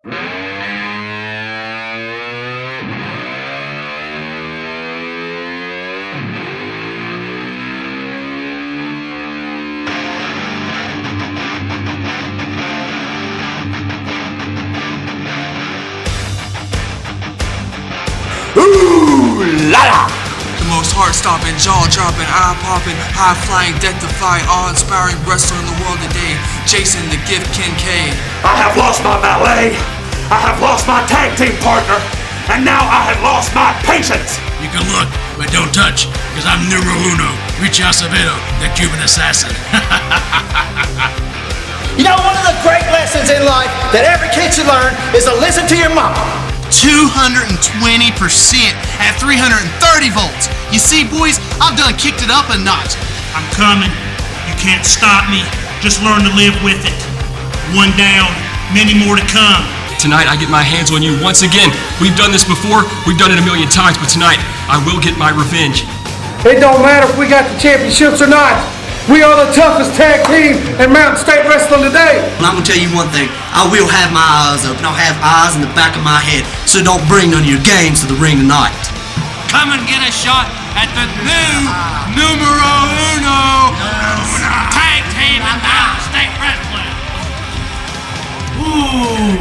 The most heart-stopping, jaw-dropping, eye-popping, high-flying, death-defying, awe-inspiring wrestler in the world today, Jason the Gift Kincaid. I have lost my valet, I have lost my tag team partner, and now I have lost my patience. You can look, but don't touch, because I'm numero uno, Richie Acevedo, the Cuban assassin. You know, one of the great lessons in life that every kid should learn is to listen to your mama. 220% at 330 volts. You see, boys, I've done kicked it up a notch. I'm coming. You can't stop me. Just learn to live with it. One down, many more to come. Tonight, I get my hands on you once again. We've done this before. We've done it a million times, but tonight, I will get my revenge. It don't matter if we got the championships or not. We are the toughest tag team in Mountain State Wrestling today. And I'm gonna tell you one thing, I will have my eyes open. I'll have eyes in the back of my head, so don't bring none of your games to the ring tonight. Come and get a shot at the new numero uno tag team in Mountain State Wrestling. Ooh.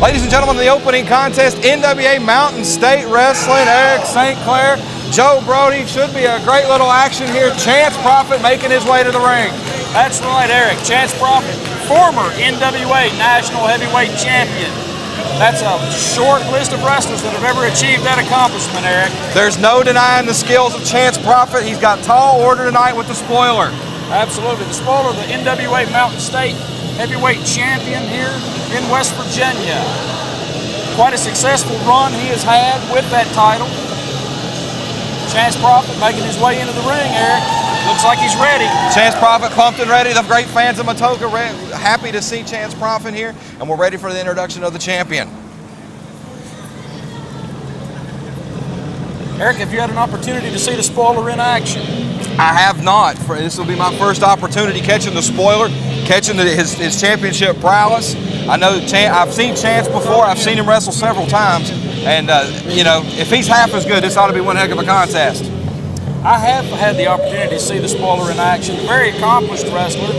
Ladies and gentlemen, the opening contest, NWA Mountain State Wrestling, Eric St. Clair, Joe Brody. Should be a great little action here. Chance Prophet making his way to the ring. That's right, Eric. Chance Prophet, former NWA National Heavyweight Champion. That's a short list of wrestlers that have ever achieved that accomplishment, Eric. There's no denying the skills of Chance Prophet. He's got tall order tonight with the spoiler. Absolutely. The spoiler, the NWA Mountain State Heavyweight Champion here in West Virginia. Quite a successful run he has had with that title. Chance Prophet making his way into the ring, Eric. Looks like he's ready. Chance Prophet pumped and ready. The great fans of Matoka happy to see Chance Prophet here, and we're ready for the introduction of the champion. Eric, have you had an opportunity to see the spoiler in action? I have not. This will be my first opportunity catching the spoiler, catching his championship prowess. I know I've seen Chance before. I've seen him wrestle several times, and you know, if he's half as good, this ought to be one heck of a contest. I have had the opportunity to see the spoiler in action. Very accomplished wrestler.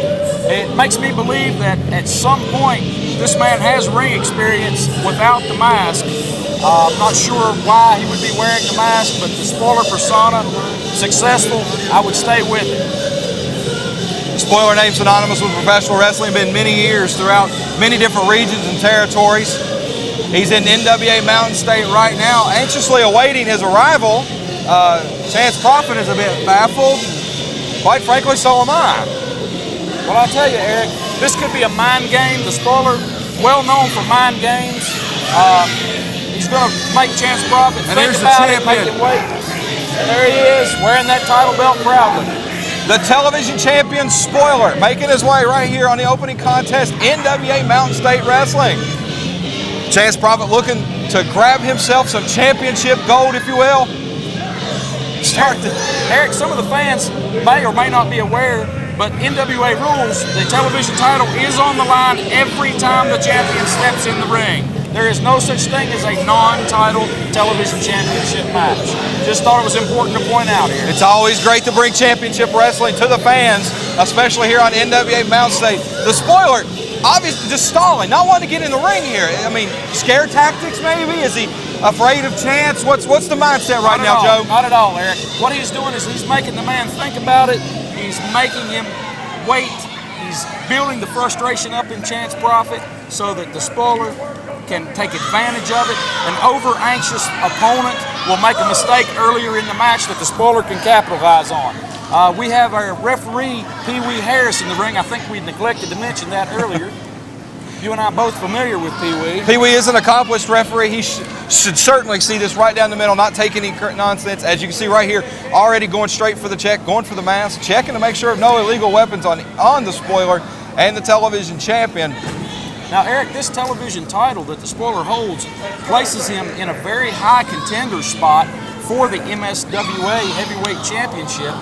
It makes me believe that at some point this man has ring experience without the mask. I'm not sure why he would be wearing the mask, but the spoiler persona, successful, I would stay with it. The spoiler name synonymous with professional wrestling, been many years throughout many different regions and territories. He's in NWA Mountain State right now, anxiously awaiting his arrival. Chance Prophet is a bit baffled. Quite frankly, so am I. Well, I'll tell you, Eric, this could be a mind game. The spoiler, well known for mind games. He's going to make Chance Prophet think about it, make him wait. And there he is, wearing that title belt proudly. The television champion spoiler, making his way right here on the opening contest, NWA Mountain State Wrestling. Chance Prophet looking to grab himself some championship gold, if you will. Eric, some of the fans may or may not be aware, but NWA rules, the television title is on the line every time the champion steps in the ring. There is no such thing as a non-title television championship match. Just thought it was important to point out here. It's always great to bring championship wrestling to the fans, especially here on NWA Mountain State. The spoiler, obviously just stalling, not wanting to get in the ring here. I mean, scare tactics maybe? Is he afraid of Chance? What's the mindset right now, Joe? Not at all, Eric. What he's doing is he's making the man think about it. He's making him wait. He's building the frustration up in Chance Prophet so that the spoiler can take advantage of it. An over-anxious opponent will make a mistake earlier in the match that the spoiler can capitalize on. We have our referee, Pee Wee Harris, in the ring. I think we neglected to mention that earlier. You and I are both familiar with Pee Wee. Pee Wee is an accomplished referee. He should certainly see this right down the middle, not take any nonsense. As you can see right here, already going straight for the check, going for the mask, checking to make sure of no illegal weapons on the spoiler and the television champion. Now, Eric, this television title that the spoiler holds places him in a very high contender spot for the MSWA Heavyweight Championship.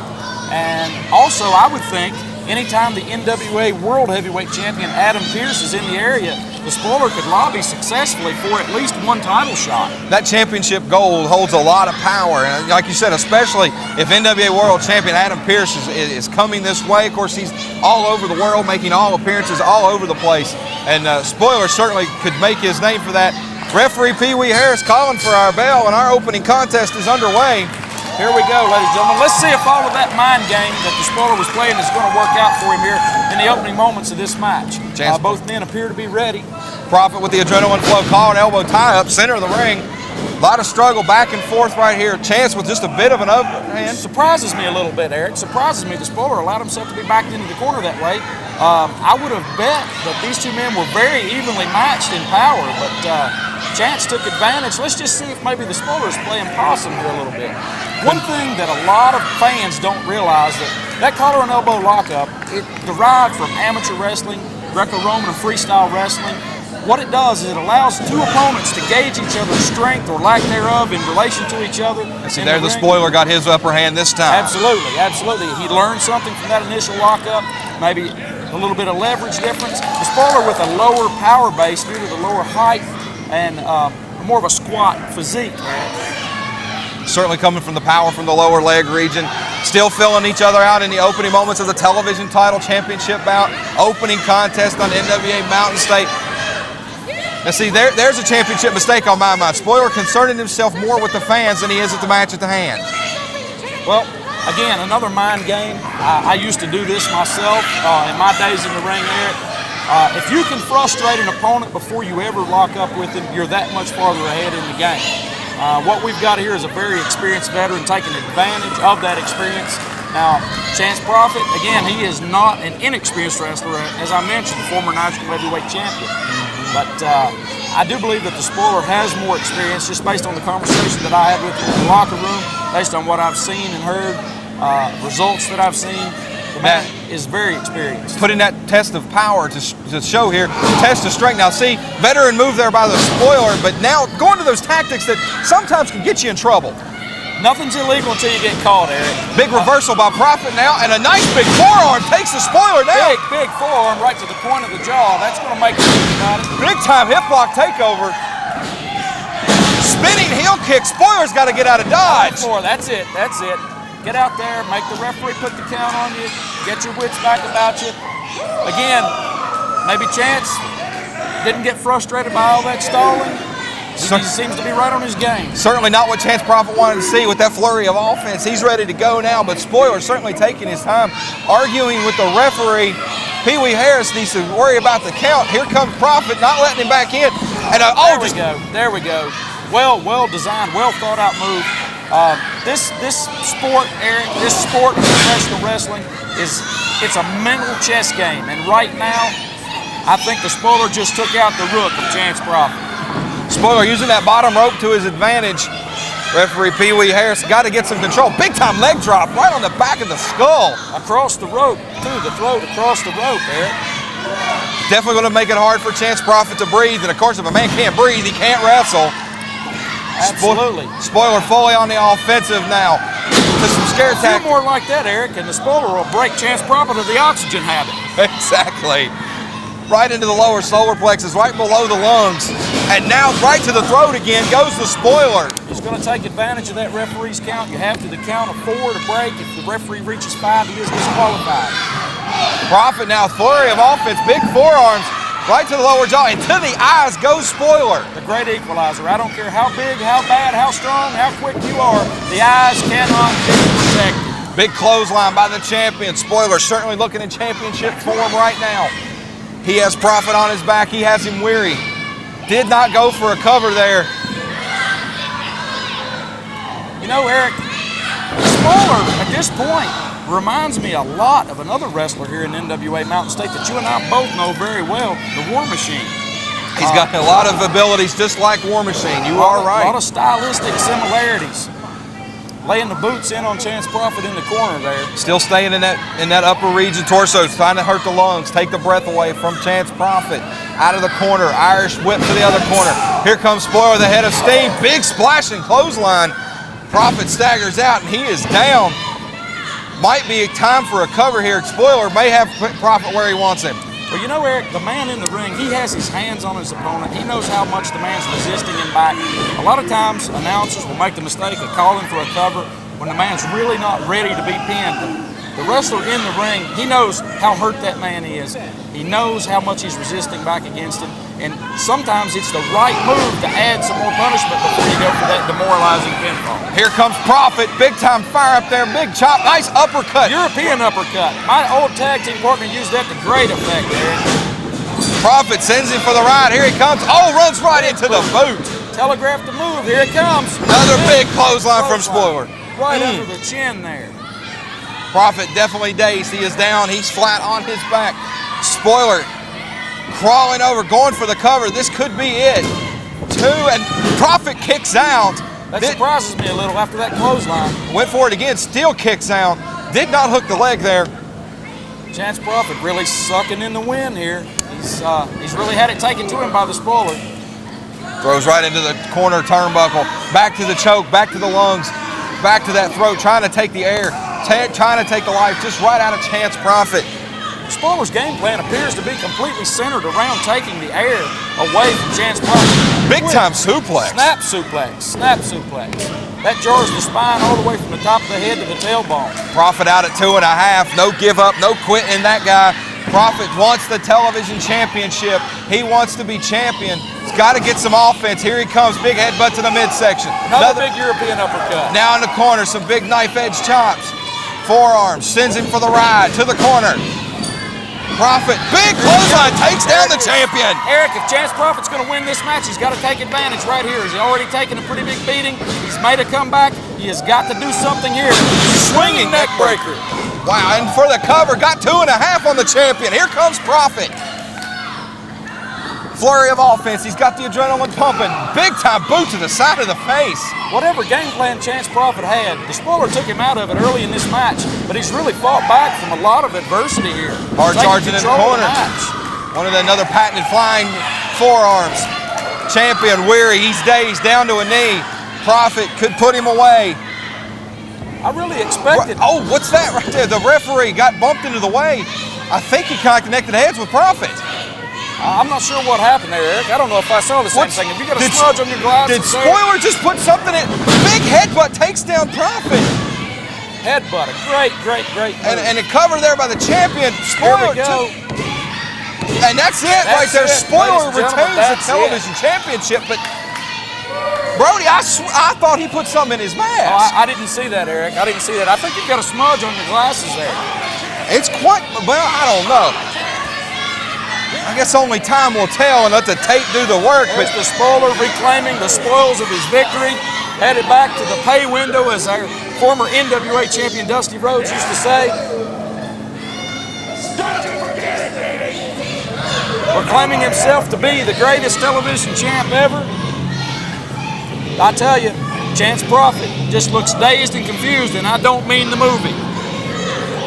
And also, I would think anytime the NWA World Heavyweight Champion Adam Pearce is in the area, the spoiler could lobby successfully for at least one title shot. That championship gold holds a lot of power, and like you said, especially if NWA World Champion Adam Pearce is coming this way. Of course, he's all over the world, making all appearances all over the place, and Spoiler certainly could make his name for that. Referee Pee Wee Harris calling for our bell, and our opening contest is underway. Here we go, ladies and gentlemen. Let's see if all of that mind game that the spoiler was playing is going to work out for him here in the opening moments of this match. Both men appear to be ready. Prophet with the adrenaline flow, collar and elbow tie up, center of the ring. A lot of struggle back and forth right here. Chance with just a bit of an overhand. Surprises me a little bit, Eric. Surprises me the spoiler allowed himself to be backed into the corner that way. I would have bet that these two men were very evenly matched in power, but Chance took advantage. Let's just see if maybe the spoiler is playing possum here a little bit. One thing that a lot of fans don't realize that collar and elbow lockup, it derived from amateur wrestling, Greco-Roman and freestyle wrestling. What it does is it allows two opponents to gauge each other's strength or lack thereof in relation to each other. And see, there the spoiler got his upper hand this time. Absolutely, absolutely. He learned something from that initial lockup, maybe a little bit of leverage difference. The spoiler with a lower power base due to the lower height and more of a squat physique. Certainly coming from the power from the lower leg region. Still filling each other out in the opening moments of the television title championship bout. Opening contest on NWA Mountain State. Now see, there's a championship mistake on my mind. Spoiler concerning himself more with the fans than he is at the match at the hand. Well, again, another mind game. I used to do this myself in my days in the ring, Eric. If you can frustrate an opponent before you ever lock up with him, you're that much farther ahead in the game. What we've got here is a very experienced veteran taking advantage of that experience. Now, Chance Prophet, again, he is not an inexperienced wrestler, as I mentioned, former national heavyweight champion. But I do believe that the spoiler has more experience just based on the conversation that I had with him in the locker room, based on what I've seen and heard, results that I've seen. The man is very experienced. Putting that test of power to show here, test of strength. Now see, veteran move there by the spoiler, but now going to those tactics that sometimes can get you in trouble. Nothing's illegal until you get caught, Eric. Big reversal by Prophet now, and a nice big forearm takes the spoiler down. Big forearm right to the point of the jaw. That's going to make it about it. Big time hip block takeover. Spinning heel kick. Spoiler's got to get out of dodge. That's it. That's it. Get out there, make the referee put the count on you, get your wits back about you. Again, maybe Chance didn't get frustrated by all that stalling. He seems to be right on his game. Certainly not what Chance Prophet wanted to see with that flurry of offense. He's ready to go now, but Spoiler certainly taking his time, arguing with the referee. Pee Wee Harris needs to worry about the count. Here comes Prophet, not letting him back in. And there we go. Well designed, well thought out move. This sport, Eric, this sport of professional wrestling it's a mental chess game, and right now, I think the spoiler just took out the rook of Chance Prophet. Spoiler using that bottom rope to his advantage. Referee Pee Wee Harris got to get some control. Big time leg drop right on the back of the skull. Across the rope, too, the throat across the rope, Eric. Definitely going to make it hard for Chance Prophet to breathe, and of course, if a man can't breathe, he can't wrestle. Absolutely. Spoiler fully on the offensive now. Just some scare tactics. A few more like that, Eric, and the spoiler will break Chance Prophet of the oxygen habit. Exactly. Right into the lower solar plexus, right below the lungs. And now right to the throat again goes the spoiler. He's going to take advantage of that referee's count. You have to the count of 4 to break. If the referee reaches 5, he is disqualified. Prophet now, flurry of offense, big forearms. Right to the lower jaw, and to the eyes goes Spoiler. The great equalizer. I don't care how big, how bad, how strong, how quick you are, the eyes cannot be protected. Big clothesline by the champion. Spoiler certainly looking in championship form right now. He has Prophet on his back. He has him weary. Did not go for a cover there. You know, Eric, Spoiler at this point reminds me a lot of another wrestler here in NWA Mountain State that you and I both know very well, the War Machine. He's got a lot of abilities just like War Machine. You are right. A lot of stylistic similarities. Laying the boots in on Chance Prophet in the corner there. Still staying in that upper region torso, trying to hurt the lungs, take the breath away from Chance Prophet. Out of the corner, Irish whip to the other corner. Here comes Spoiler, the head of steam. Big splashing clothesline. Prophet staggers out and he is down. Might be time for a cover here. Spoiler may have Prophet where he wants him. Well, you know, Eric, the man in the ring, he has his hands on his opponent. He knows how much the man's resisting him back. A lot of times, announcers will make the mistake of calling for a cover when the man's really not ready to be pinned. The wrestler in the ring, he knows how hurt that man is. He knows how much he's resisting back against him. And sometimes it's the right move to add some more punishment before you go for that demoralizing pinfall. Here comes Prophet. Big time fire up there. Big chop. Nice uppercut. European uppercut. My old tag team partner used that to great effect there. Prophet sends him for the ride. Here he comes. Oh, runs right into the boot. Telegraph the move. Here it comes. Another big clothesline from Spoiler. Right under the chin there. Prophet definitely dazed. He is down. He's flat on his back. Spoiler crawling over, going for the cover. This could be it. Two, and Prophet kicks out. That surprises me a little after that clothesline. Went for it again, still kicks out. Did not hook the leg there. Chance Prophet really sucking in the wind here. He's really had it taken to him by the Spoiler. Throws right into the corner turnbuckle. Back to the choke, back to the lungs, back to that throat, trying to take the air. Trying to take the life just right out of Chance Prophet. Spoiler's game plan appears to be completely centered around taking the air away from Chance Prophet. Big time suplex. Snap suplex. Snap suplex. That jars the spine all the way from the top of the head to the tailbone. Prophet out at 2.5. No give up, no quitting that guy. Prophet wants the television championship. He wants to be champion. He's got to get some offense. Here he comes. Big headbutt to the midsection. Another big European uppercut. Now in the corner, some big knife edge chops. Forearms, sends him for the ride to the corner. Prophet, big clothesline, takes down the champion. Eric, if Chance Prophet's going to win this match, he's got to take advantage right here. He's already taken a pretty big beating. He's made a comeback. He has got to do something here. Swinging neck breaker. Wow, and for the cover, got 2.5 on the champion. Here comes Prophet. Flurry of offense. He's got the adrenaline pumping. Big time boot to the side of the face. Whatever game plan Chance Prophet had, the Spoiler took him out of it early in this match, but he's really fought back from a lot of adversity here. Hard charging in the corner. Another patented flying forearms. Champion weary. He's dazed down to a knee. Prophet could put him away. I really expected. Oh, what's that right there? The referee got bumped into the way. I think he kind of connected heads with Prophet. I'm not sure what happened there, Eric. I don't know if I saw the same thing. Have you got a smudge on your glasses? Did Spoiler just put something in? Big headbutt takes down Prophet. Headbutt, a great move. And a cover there by the champion. Spoiler. Here we go. And that's it right there. Spoiler retains the television championship, but Brody, I thought he put something in his mask. Oh, I didn't see that, Eric. I didn't see that. I think you've got a smudge on your glasses there. It's quite, well, I don't know. I guess only time will tell and let the tape do the work. There's the Spoiler reclaiming the spoils of his victory, headed back to the pay window, as our former NWA champion Dusty Rhodes used to say. Proclaiming himself to be the greatest television champ ever. I tell you, Chance Prophet just looks dazed and confused, and I don't mean the movie.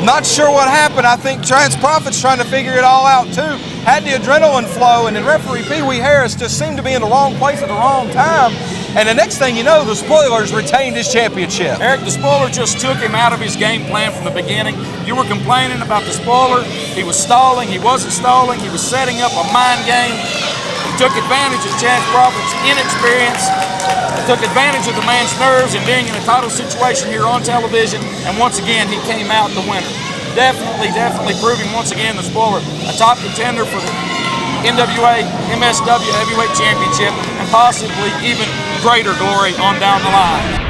Not sure what happened. I think Chance Prophet's trying to figure it all out too. Had the adrenaline flow, and then referee Pee Wee Harris just seemed to be in the wrong place at the wrong time. And the next thing you know, the Spoilers retained his championship. Eric, the Spoiler just took him out of his game plan from the beginning. You were complaining about the Spoiler. He was stalling. He wasn't stalling. He was setting up a mind game. He took advantage of Chance Prophet's inexperience. He took advantage of the man's nerves and being in a title situation here on television. And once again, he came out the winner. Definitely proving once again the Spoiler a top contender for the NWA, MSW Heavyweight Championship, and possibly even greater glory on down the line.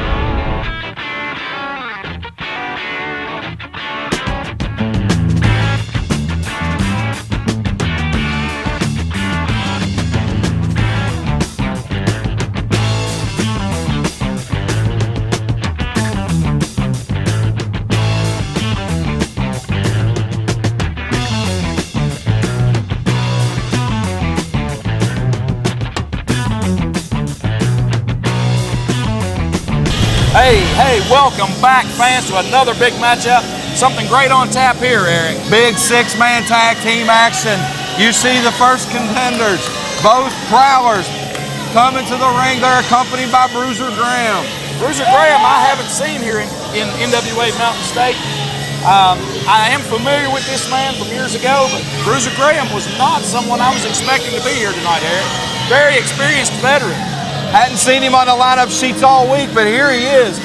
Hey, welcome back, fans, to another big matchup. Something great on tap here, Eric. Big six-man tag team action. You see the first contenders, both Prowlers, coming to the ring. They're accompanied by Bruiser Graham. Bruiser Graham, I haven't seen here in NWA Mountain State. I am familiar with this man from years ago, but Bruiser Graham was not someone I was expecting to be here tonight, Eric. Very experienced veteran. Hadn't seen him on the lineup sheets all week, but here he is.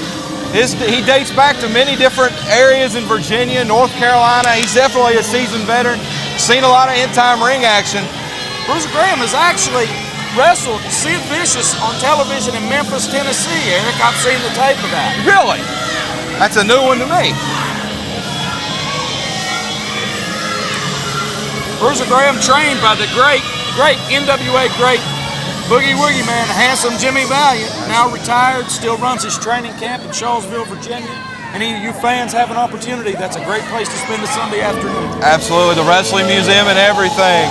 He dates back to many different areas in Virginia, North Carolina. He's definitely a seasoned veteran. Seen a lot of end-time ring action. Bruiser Graham has actually wrestled Sid Vicious on television in Memphis, Tennessee, Eric. I've seen the tape of that. Really? That's a new one to me. Bruiser Graham trained by the great NWA great Boogie Woogie Man, handsome Jimmy Valiant, now retired, still runs his training camp in Charlottesville, Virginia. Any of you fans have an opportunity, that's a great place to spend a Sunday afternoon. Absolutely, the Wrestling Museum and everything.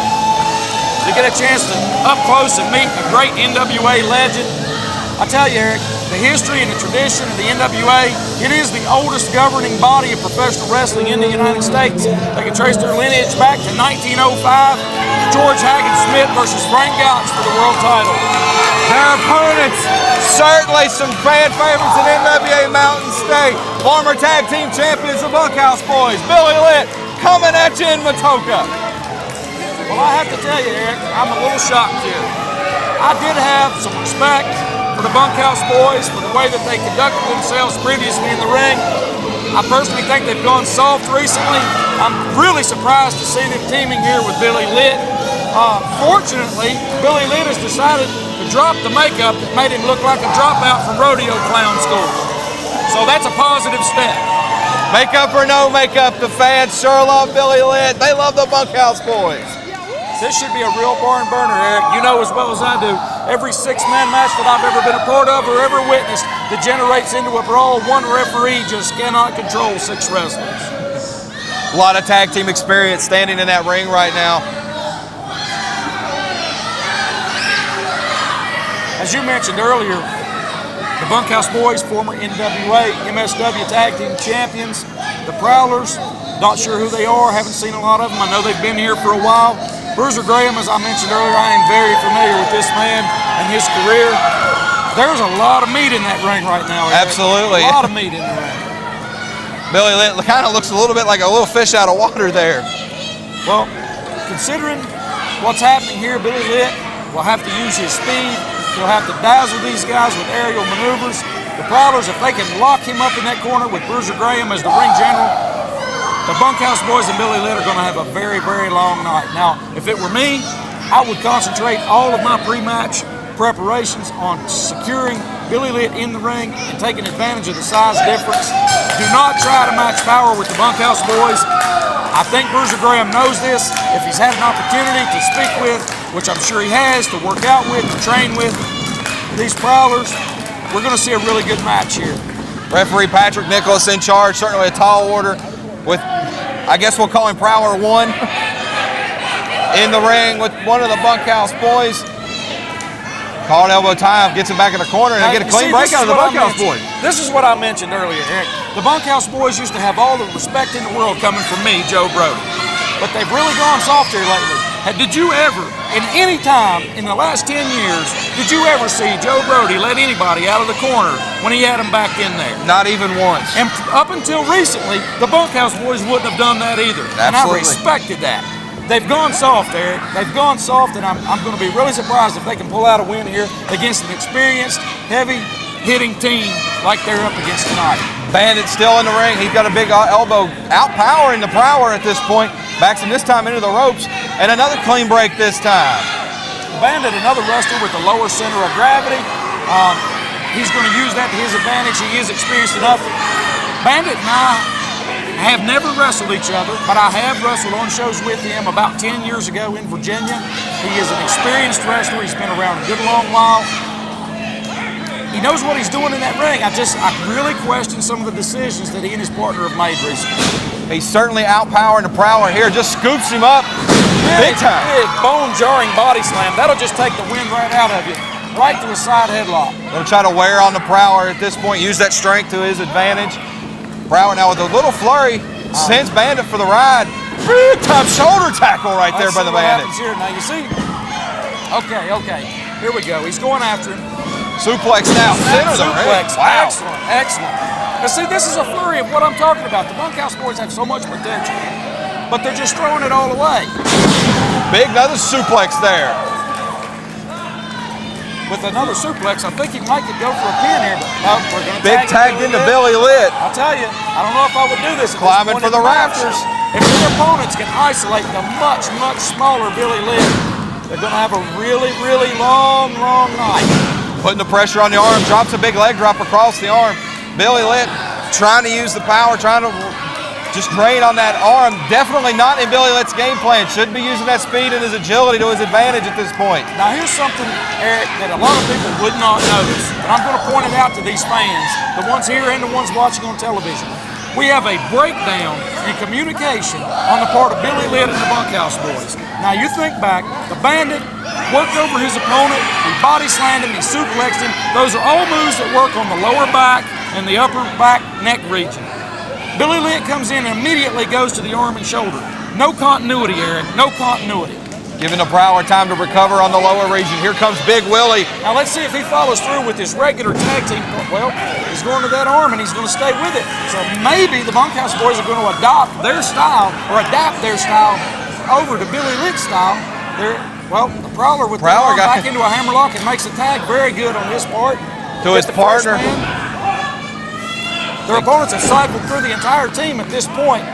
To get a chance to up close and meet a great NWA legend, I tell you, Eric, the history and the tradition of the NWA, it is the oldest governing body of professional wrestling in the United States. They can trace their lineage back to 1905, George Hagen Smith versus Frank Gouch for the world title. Their opponents, certainly some fan favorites in NWA Mountain State. Former tag team champions, the Bunkhouse Boys, Billy Litt, coming at you in Matoka. Well, I have to tell you, Eric, I'm a little shocked here. I did have some respect for the Bunkhouse Boys, for the way that they conducted themselves previously in the ring. I personally think they've gone soft recently. I'm really surprised to see them teaming here with Billy Litt. Fortunately, Billy Litt has decided to drop the makeup that made him look like a dropout from rodeo clown school. So that's a positive step. Makeup or no makeup, the fans sure love Billy Litt. They love the Bunkhouse Boys. This should be a real barn burner, Eric. You know as well as I do, every six-man match that I've ever been a part of or ever witnessed degenerates into a brawl. One referee just cannot control six wrestlers. A lot of tag team experience standing in that ring right now. As you mentioned earlier, the Bunkhouse Boys, former NWA, MSW tag team champions, the Prowlers, not sure who they are, haven't seen a lot of them. I know they've been here for a while. Bruiser Graham, as I mentioned earlier, I am very familiar with this man and his career. There's a lot of meat in that ring right now, Eric. Absolutely. A lot of meat in the ring. Billy Litt kind of looks a little bit like a little fish out of water there. Well, considering what's happening here, Billy Litt will have to use his speed. He'll have to dazzle these guys with aerial maneuvers. The Prowlers, if they can lock him up in that corner with Bruiser Graham as the ring general, the Bunkhouse Boys and Billy Litt are going to have a very, very long night. Now, if it were me, I would concentrate all of my pre-match preparations on securing Billy Litt in the ring and taking advantage of the size difference. Do not try to match power with the Bunkhouse Boys. I think Bruiser Graham knows this. If he's had an opportunity to speak with, which I'm sure he has, to work out with, to train with these Prowlers, we're going to see a really good match here. Referee Patrick Nicholas in charge, certainly a tall order with, I guess we'll call him Prowler 1, in the ring with one of the Bunkhouse Boys. Called elbow time, gets him back in the corner, and get a clean break out of the Bunkhouse Boys. This is what I mentioned earlier, Eric. The Bunkhouse Boys used to have all the respect in the world coming from me, Joe Brody. But they've really gone soft here lately. Did you ever, in any time in the last 10 years, did you ever see Joe Brody let anybody out of the corner when he had them back in there? Not even once. And up until recently, the Bunkhouse Boys wouldn't have done that either. Absolutely. And I respected that. They've gone soft, Eric. They've gone soft, and I'm going to be really surprised if they can pull out a win here against an experienced, heavy-hitting team like they're up against tonight. Bandit's still in the ring. He's got a big elbow, outpowering the Prowler at this point. Backs him this time into the ropes, and another clean break this time. Bandit, another wrestler with a lower center of gravity. He's going to use that to his advantage. He is experienced enough. Bandit and I have never wrestled each other, but I have wrestled on shows with him about 10 years ago in Virginia. He is an experienced wrestler. He's been around a good long while. He knows what he's doing in that ring. I really question some of the decisions that he and his partner have made recently. He's certainly outpowering the Prowler here. Just scoops him up big time. Big, bone-jarring body slam. That'll just take the wind right out of you. Right to a side headlock. Gonna try to wear on the Prowler at this point. Use that strength to his advantage. Prowler now with a little flurry, sends Bandit for the ride. Big time shoulder tackle right there by the Bandit. Here. Now you see, okay, here we go. He's going after him. Suplex now, center the ring. Suplex, wow. excellent. Now see, this is a flurry of what I'm talking about. The Bunkhouse boys have so much potential, but they're just throwing it all away. Big, another suplex there. With another suplex, I think he might could go for a pin here, but no, we're going to Big tagged into Billy Litt. I'll tell you, I don't know if I would do this. Climbing for the rafters. If their opponents can isolate the much, much smaller Billy Litt, they're going to have a really, really long, long night. Putting the pressure on the arm, drops a big leg drop across the arm. Billy Litt trying to use the power, trying to just drain on that arm. Definitely not in Billy Litt's game plan. Shouldn't be using that speed and his agility to his advantage at this point. Now here's something, Eric, that a lot of people would not notice, but I'm going to point it out to these fans, the ones here and the ones watching on television. We have a breakdown in communication on the part of Billy Litt and the Bunkhouse boys. Now you think back, the Bandit worked over his opponent, he body slammed him, he suplexed him. Those are all moves that work on the lower back and the upper back neck region. Billy Litt comes in and immediately goes to the arm and shoulder. No continuity, Eric, no continuity. Giving the Prowler time to recover on the lower region. Here comes Big Willie. Now let's see if he follows through with his regular tag team. Well, he's going to that arm and he's going to stay with it. So maybe the Bunkhouse boys are going to adapt their style over to Billy Litt's style. Well, the Prowler with the arm back into a hammerlock and makes a tag very good on his part. To his partner. Their opponents have cycled through the entire team at this point.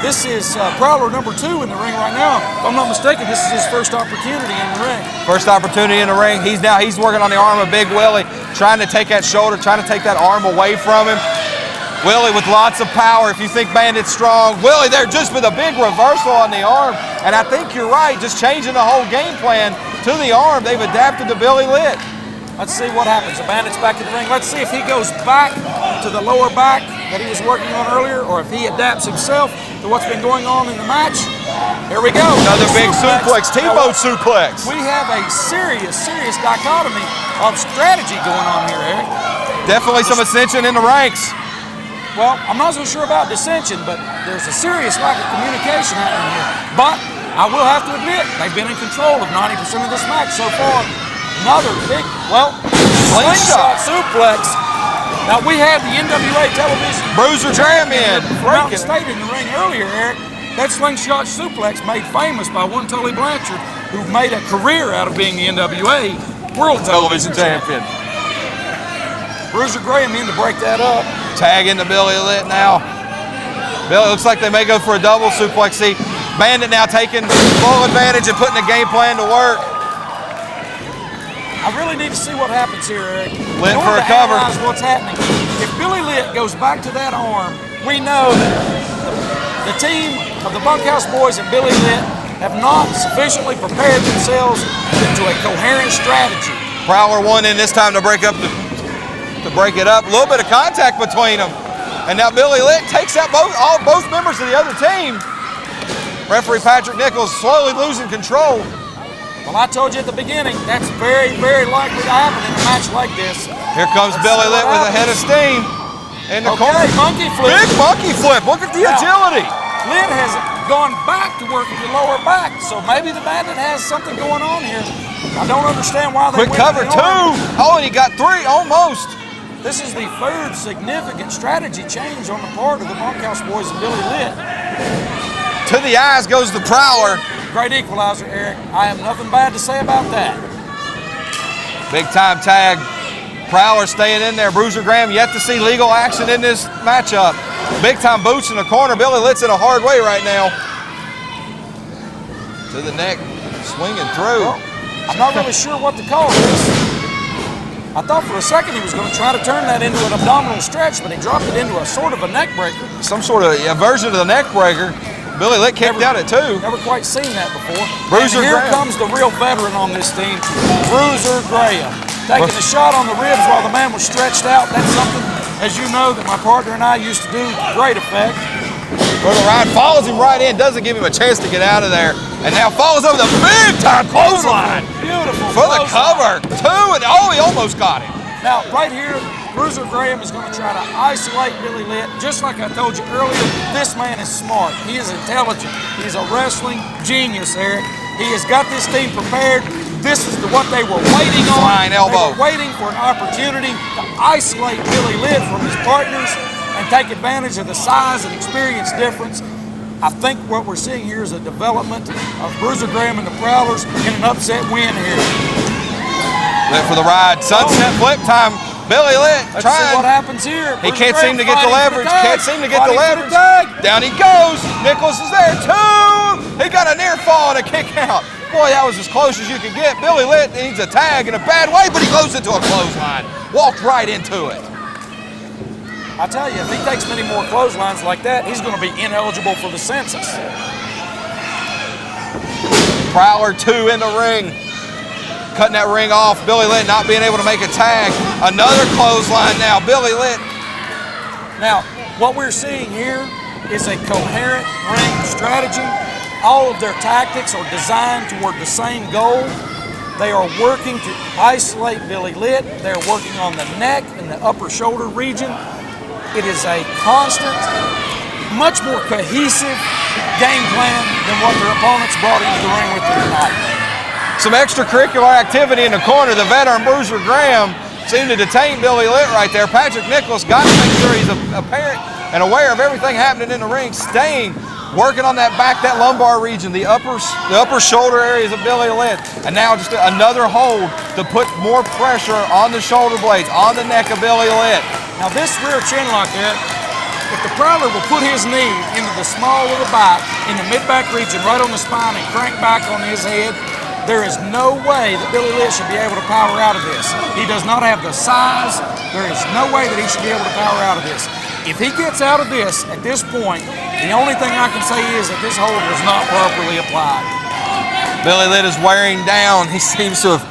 This is Prowler number 2 in the ring right now. If I'm not mistaken, this is his first opportunity in the ring. First opportunity in the ring. He's working on the arm of Big Willie, trying to take that shoulder, trying to take that arm away from him. Willie with lots of power. If you think Bandit's strong, Willie there just with a big reversal on the arm. And I think you're right, just changing the whole game plan to the arm. They've adapted to Billy Litt. Let's see what happens. The Bandit's back in the ring. Let's see if he goes back to the lower back that he was working on earlier, or if he adapts himself to what's been going on in the match. Here we go. Another big suplex, T-bone suplex. We have a serious dichotomy of strategy going on here, Eric. Definitely some ascension in the ranks. Well, I'm not so sure about dissension, but there's a serious lack of communication happening here. But I will have to admit, they've been in control of 90% of this match so far. Another big, slingshot suplex. Now we had the NWA television Bruiser champion Mountain State in the ring earlier, Eric. That slingshot suplex made famous by one Tully Blanchard, who made a career out of being the NWA World Television Champion. Bruiser Graham in to break that up. Tag into Billy Litt now. Billy looks like they may go for a double suplex. See, Bandit now taking full advantage and putting the game plan to work. I really need to see what happens here, Eric. Litt for a cover. Analyze what's happening. If Billy Litt goes back to that arm, we know that the team of the Bunkhouse boys and Billy Litt have not sufficiently prepared themselves into a coherent strategy. Prowler won in this time to break it up. A little bit of contact between them, and now Billy Litt takes out both members of the other team. Referee Patrick Nichols slowly losing control. Well, I told you at the beginning, that's very, very likely to happen in a match like this. Here comes Billy Litt with a head of steam in the corner. Monkey flip. Big monkey flip. Look at the agility. Litt has gone back to work with the lower back, so maybe the Bandit has something going on here. I don't understand why they Quick cover, 2. Oh, and he got 3, almost. This is the third significant strategy change on the part of the Bunkhouse boys and Billy Litt. To the eyes goes the Prowler. Great equalizer, Eric. I have nothing bad to say about that. Big time tag. Prowler staying in there. Bruiser Graham yet to see legal action in this matchup. Big time boots in the corner. Billy Litt's in a hard way right now. To the neck, swinging through. Well, I'm not really sure what to call this. I thought for a second he was going to try to turn that into an abdominal stretch, but he dropped it into a sort of a neck breaker. Some sort of version of the neck breaker. Billy Litt kicked out at 2. Never quite seen that before. Bruiser and here Graham. comes the real veteran on this team, Bruiser Graham. Taking a shot on the ribs while the man was stretched out. That's something, as you know, that my partner and I used to do to great effect. Bruiser Ryan follows him right in, doesn't give him a chance to get out of there. And now follows over the big time clothesline. Beautiful. For the cover. 2, and he almost got him. Now, right here, Bruiser Graham is going to try to isolate Billy Litt. Just like I told you earlier, this man is smart. He is intelligent. He's a wrestling genius, Eric. He has got this team prepared. This is what they were waiting on. Flying elbow. They were waiting for an opportunity to isolate Billy Litt from his partners. and take advantage of the size and experience difference. I think what we're seeing here is a development of Bruiser Graham and the Prowlers in an upset win here. Lit for the ride. Sunset flip time. Billy Lit Let's trying. see what happens here. He Bruiser can't Graham seem to get the fighting for leverage. tag. Can't seem to get the Fighting for leverage. Down he goes. Nicholas is there too. He got a near fall and a kick out. Boy, that was as close as you could get. Billy Lit needs a tag in a bad way, but he goes into a clothesline. Walked right into it. I tell you, if he takes many more clotheslines like that, he's going to be ineligible for the census. Prowler 2 in the ring. Cutting that ring off. Billy Lit not being able to make a tag. Another clothesline now. Billy Lit. Now, what we're seeing here is a coherent ring strategy. All of their tactics are designed toward the same goal. They are working to isolate Billy Lit. They're working on the neck and the upper shoulder region. It is a constant, much more cohesive game plan than what their opponents brought into the ring with them tonight. Some extracurricular activity in the corner. The veteran Bruiser Graham seemed to detain Billy Lit right there. Patrick Nicholas got to make sure he's apparent and aware of everything happening in the ring, staying, working on that back, that lumbar region, the upper shoulder areas of Billy Lit. And now just another hold to put more pressure on the shoulder blades, on the neck of Billy Lit. Now this rear chin lock there, if the Prowler will put his knee into the small of the back, in the mid-back region, right on the spine, and crank back on his head, there is no way that Billy Lit should be able to power out of this. He does not have the size. There is no way that he should be able to power out of this. If he gets out of this at this point, the only thing I can say is that this hold was not properly applied. Billy Lit is wearing down. He seems to have,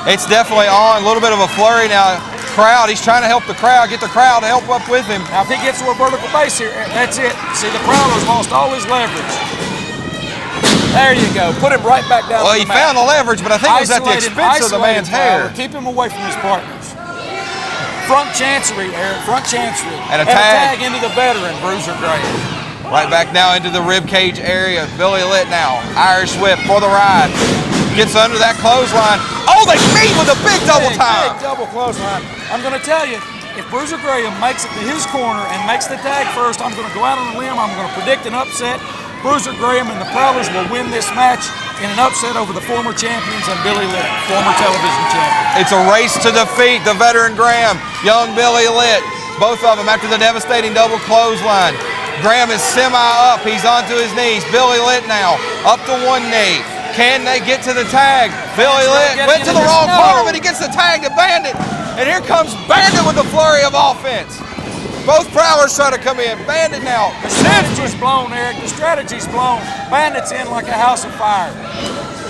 it's definitely on. A little bit of a flurry now. Crowd, he's trying to help the crowd, get the crowd to help up with him. Now if he gets to a vertical base here, that's it. See, the Prowler's lost all his leverage. There you go. Put him right back down. Well, he found the leverage, but I think it was at the expense of the man's hair. Keep him away from his partners. Front chancery, Eric. Front chancery. And a tag into the veteran, Bruiser Graham. Right back now into the rib cage area. Billy Lit now. Irish whip for the ride. Gets under that clothesline. Oh, they meet with a big double time. Big double clothesline. I'm going to tell you, if Bruiser Graham makes it to his corner and makes the tag first, I'm going to go out on a limb. I'm going to predict an upset. Bruiser Graham and the Prowlers will win this match in an upset over the former champions and Billy Lit, former television champion. It's a race to defeat the veteran Graham, young Billy Lit. Both of them after the devastating double clothesline. Graham is semi-up. He's onto his knees. Billy Lit now up to one knee. Can they get to the tag? Billy Lit went to the wrong corner, but he gets the tag to Bandit. And here comes Bandit with the flurry of offense. Both Prowlers try to come in. Bandit now. The strategy's blown, Eric. The strategy's blown. Bandit's in like a house of fire.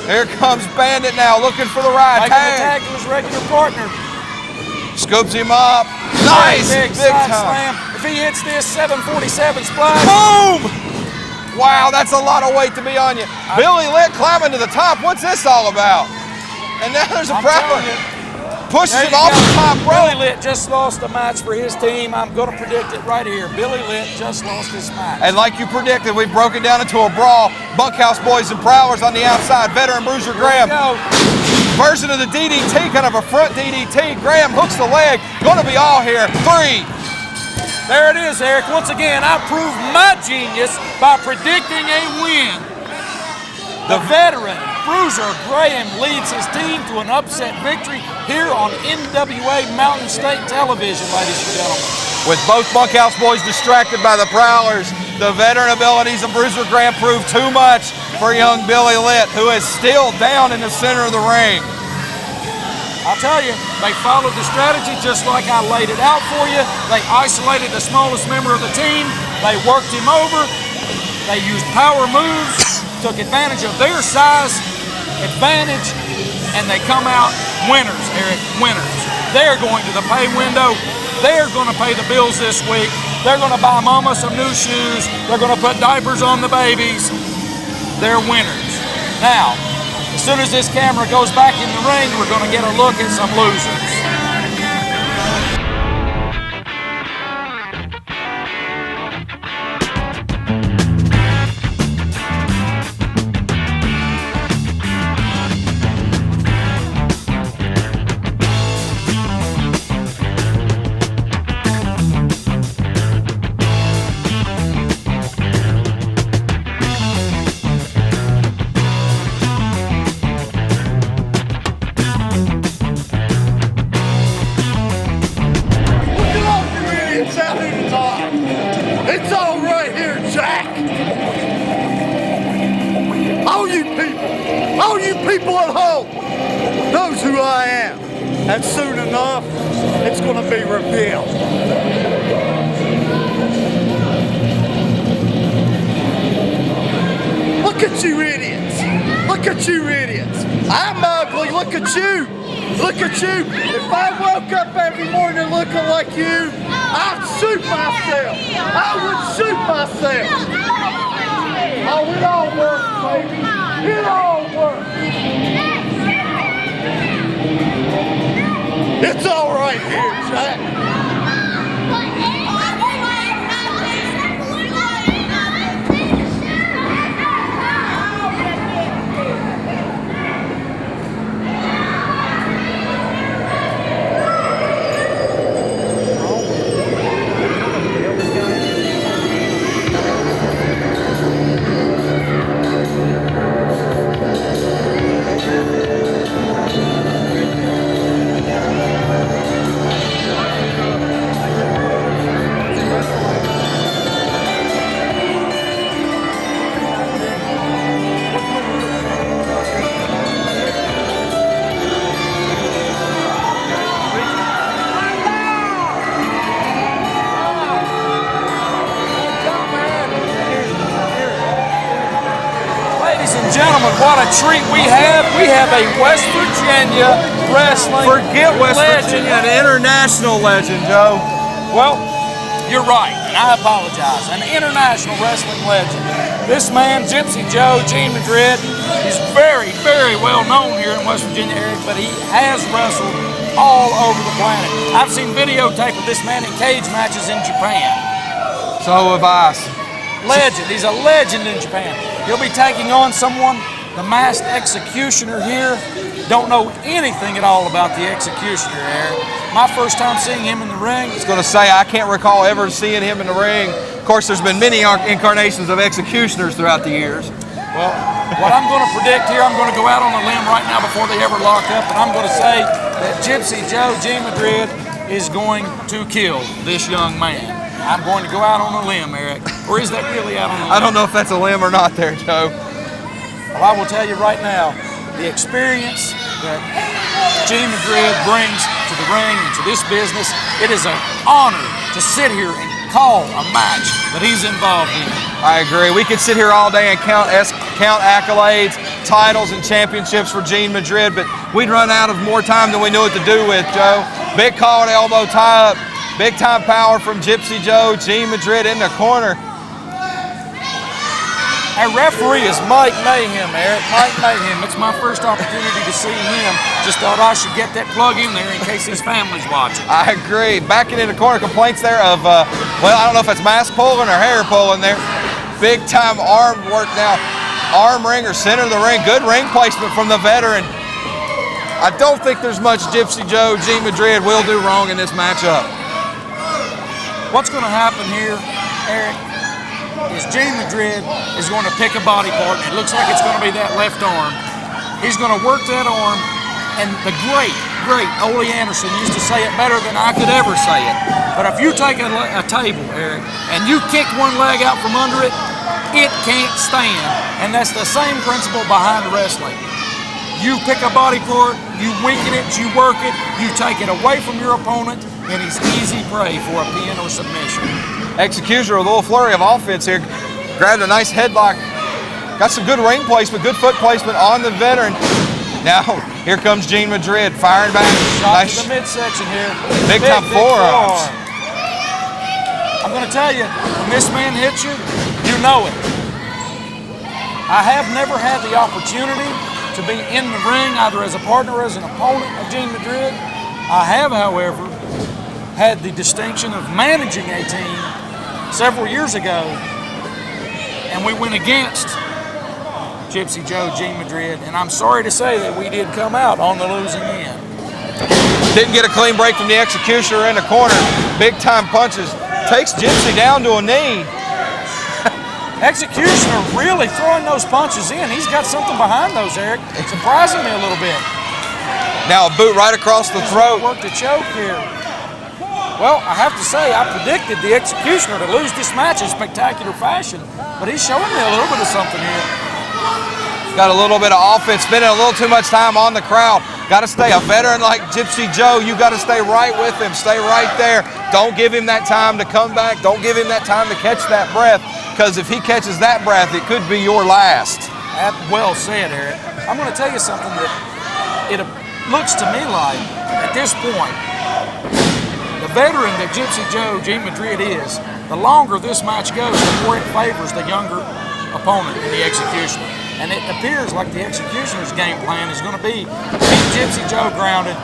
Here comes Bandit now, looking for the ride. Making the tag to his regular partner. Scoops him up. Nice. Big side slam. If he hits this 747 splash. Boom! Wow, that's a lot of weight to be on you. Billy Lit climbing to the top. What's this all about? And now there's a Prowler. Pushes him off the top rope. Billy Lit just lost a match for his team. I'm going to predict it right here. Billy Lit just lost his match. And like you predicted, we've broken down into a brawl. Bunkhouse boys and Prowlers on the outside. Veteran Bruiser Graham. Version of the DDT, kind of a front DDT. Graham hooks the leg. Going to be all here. 3. There it is, Eric. Once again, I proved my genius by predicting a win. The veteran Bruiser Graham leads his team to an upset victory here on NWA Mountain State Television, ladies and gentlemen. With both Bunkhouse boys distracted by the Prowlers, the veteran abilities of Bruiser Graham proved too much for young Billy Lit, who is still down in the center of the ring. I'll tell you, they followed the strategy just like I laid it out for you. They isolated the smallest member of the team. They worked him over. They used power moves, took advantage of their size, advantage, and they come out winners, Eric, winners. They're going to the pay window. They're going to pay the bills this week. They're going to buy mama some new shoes. They're going to put diapers on the babies. They're winners. Now, as soon as this camera goes back in the ring, we're going to get a look at some losers. It's all right here, Jack. All you people at home knows who I am. And soon enough, it's gonna be revealed. Look at you idiots. Look at you idiots. I'm ugly, look at you. Look at you. If I woke up every morning looking like you, I'd shoot myself. I would shoot myself. Oh, it all works, baby. It all works. It's all right here, Jack. Gentlemen, what a treat we have. We have a West Virginia wrestling Forget West legend. Virginia, an international legend, Joe. Well, you're right, and I apologize. An international wrestling legend. This man, Gypsy Joe, Gene Madrid, is very, very well known here in West Virginia area, but he has wrestled all over the planet. I've seen videotape of this man in cage matches in Japan. So have I. Legend. He's a legend in Japan. He'll be taking on someone, the masked executioner here. Don't know anything at all about the executioner, Eric. My first time seeing him in the ring. I was going to say, I can't recall ever seeing him in the ring. Of course, there's been many incarnations of executioners throughout the years. Well, what I'm going to predict here, I'm going to go out on a limb right now before they ever lock up, and I'm going to say that Gypsy Joe, Gene Madrid, is going to kill this young man. I'm going to go out on a limb, Eric. Or is that really out on a limb? I don't know if that's a limb or not there, Joe. Well, I will tell you right now, the experience that Gene Madrid brings to the ring and to this business, it is an honor to sit here and call a match that he's involved in. I agree. We could sit here all day and count accolades, titles, and championships for Gene Madrid, but we'd run out of more time than we knew what to do with, Joe. Big collar to elbow tie up. Big time power from Gypsy Joe, Gene Madrid in the corner. Our referee is Mike Mayhem, Eric. Mike Mayhem. It's my first opportunity to see him. Just thought I should get that plug in there in case his family's watching. I agree. Backing in the corner, complaints there of, well, I don't know if it's mask pulling or hair pulling there. Big time arm work now. Arm ring or center of the ring. Good ring placement from the veteran. I don't think there's much Gypsy Joe, Gene Madrid will do wrong in this matchup. What's going to happen here, Eric, is Gene Madrid is going to pick a body part. It looks like it's going to be that left arm. He's going to work that arm, and the great Ole Anderson used to say it better than I could ever say it. But if you take a table, Eric, and you kick one leg out from under it, it can't stand. And that's the same principle behind wrestling. You pick a body part, you weaken it, you work it, you take it away from your opponent, and he's easy prey for a pin or submission. Executioner with a little flurry of offense here. Grabbed a nice headlock. Got some good ring placement, good foot placement on the veteran. Now, here comes Gene Madrid firing back. Shot nice to the midsection here. Big time forearms. I'm going to tell you, when this man hits you, you know it. I have never had the opportunity to be in the ring, either as a partner or as an opponent of Gene Madrid. I have, however, had the distinction of managing a team several years ago, and we went against Gypsy Joe, Gene Madrid, and I'm sorry to say that we did come out on the losing end. Didn't get a clean break from the executioner in the corner. Big time punches. Takes Gypsy down to a knee. Executioner really throwing those punches in. He's got something behind those, Eric. It's surprising me a little bit. Now a boot right across the throat. Worked a choke here. Well, I have to say, I predicted the Executioner to lose this match in spectacular fashion, but he's showing me a little bit of something here. Got a little bit of offense, spending a little too much time on the crowd. Got to stay a veteran like Gypsy Joe. You got to stay right with him. Stay right there. Don't give him that time to come back. Don't give him that time to catch that breath, because if he catches that breath, it could be your last. Well said, Eric. I'm going to tell you something that it looks to me like, at this point, the veteran that Gypsy Joe G. Madrid is, the longer this match goes, the more it favors the younger opponent in the Executioner. And it appears like the Executioner's game plan is going to be keep Gypsy Joe grounded,